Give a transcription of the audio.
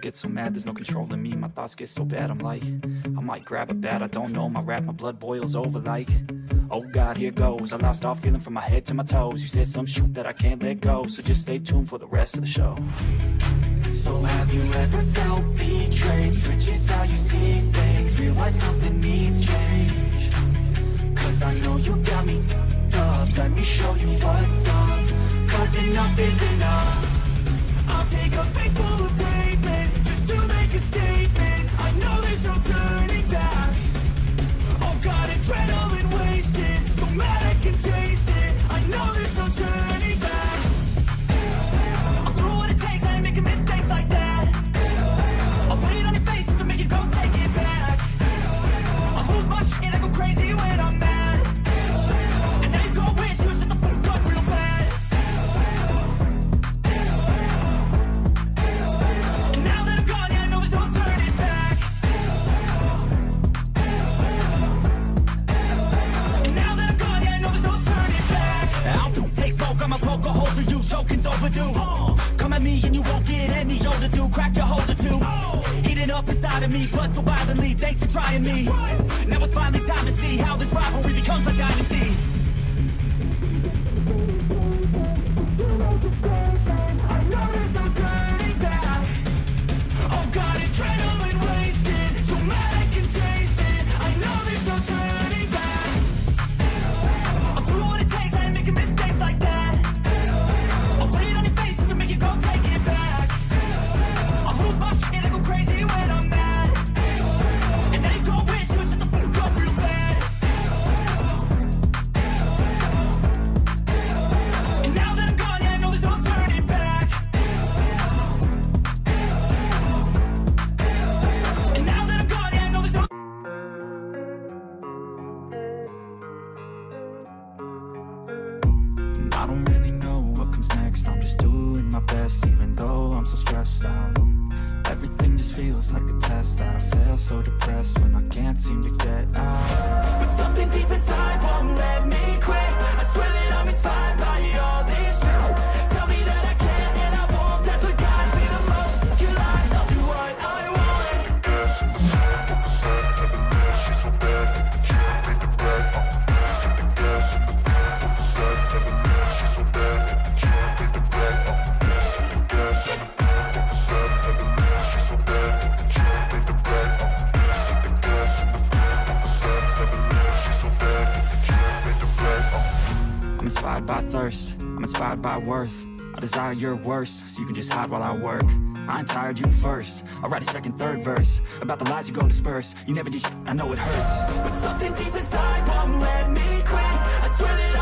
get so mad, there's no controlling me. My thoughts get so bad, I'm like, I might grab a bat, I don't know. My wrath, my blood boils over like, oh God, here goes. I lost all feeling from my head to my toes. You said some shit that I can't let go, so just stay tuned for the rest of the show. So have you ever felt betrayed? Switches how you see things, realize something needs change. Cause I know you got me up, let me show you what's up. Cause enough is enough. I'll take a face full of pavement just to make a statement. I know there's no turning back. Oh God, adrenaline wasted, so mad I can taste it. I know there's no turning back. I'll do what it takes, I ain't making mistakes like that. I'll put it on your face to make you go take it back. I'll lose my shit, I go crazy when I'm mad. And now you go wish you shut the fuck up real bad. And now that I'm gone, yeah, I know there's no turning back. And now that I'm gone, yeah, I know there's no turning back. I'll take smoke, I'ma poke a hole through you, choking's overdue. Come at me and you won't get any older, dude. Crack your holder too. Heating up inside of me, blood so violently. Thanks for trying me. Now it's finally time to see how this rivalry becomes a dynasty. I know there's no turning back. Oh God, adrenaline wasted, so mad I can taste it. I know there's no turning back. I'll do what it takes, I ain't making mistakes like that. I'll put it on your face to make you go take it back. I'll lose my shit, I go crazy when I'm mad. And now you go wish you shut the fuck up real bad. And now that I'm gone, yeah, I know there's no turning back. And now that I'm gone, yeah, I know there's no. I don't really know what comes next. I'm just doing my best, even though I'm so stressed out. Everything just feels like a test that I fail, so depressed when I can't seem to get out. But something deep inside won't let me quit. I swear that I'm inspired by all this shit. Tell me that I can and I won't. That's what guides me the most. You lies, I'll do what I want. I'm inspired by thirst, I'm inspired by worth. I desire your worst, so you can just hide while I work. I ain't tired, you first. I'll write a second, third verse about the lies you go disperse. You never did shit, I know it hurts. But something deep inside won't let me quit. I swear that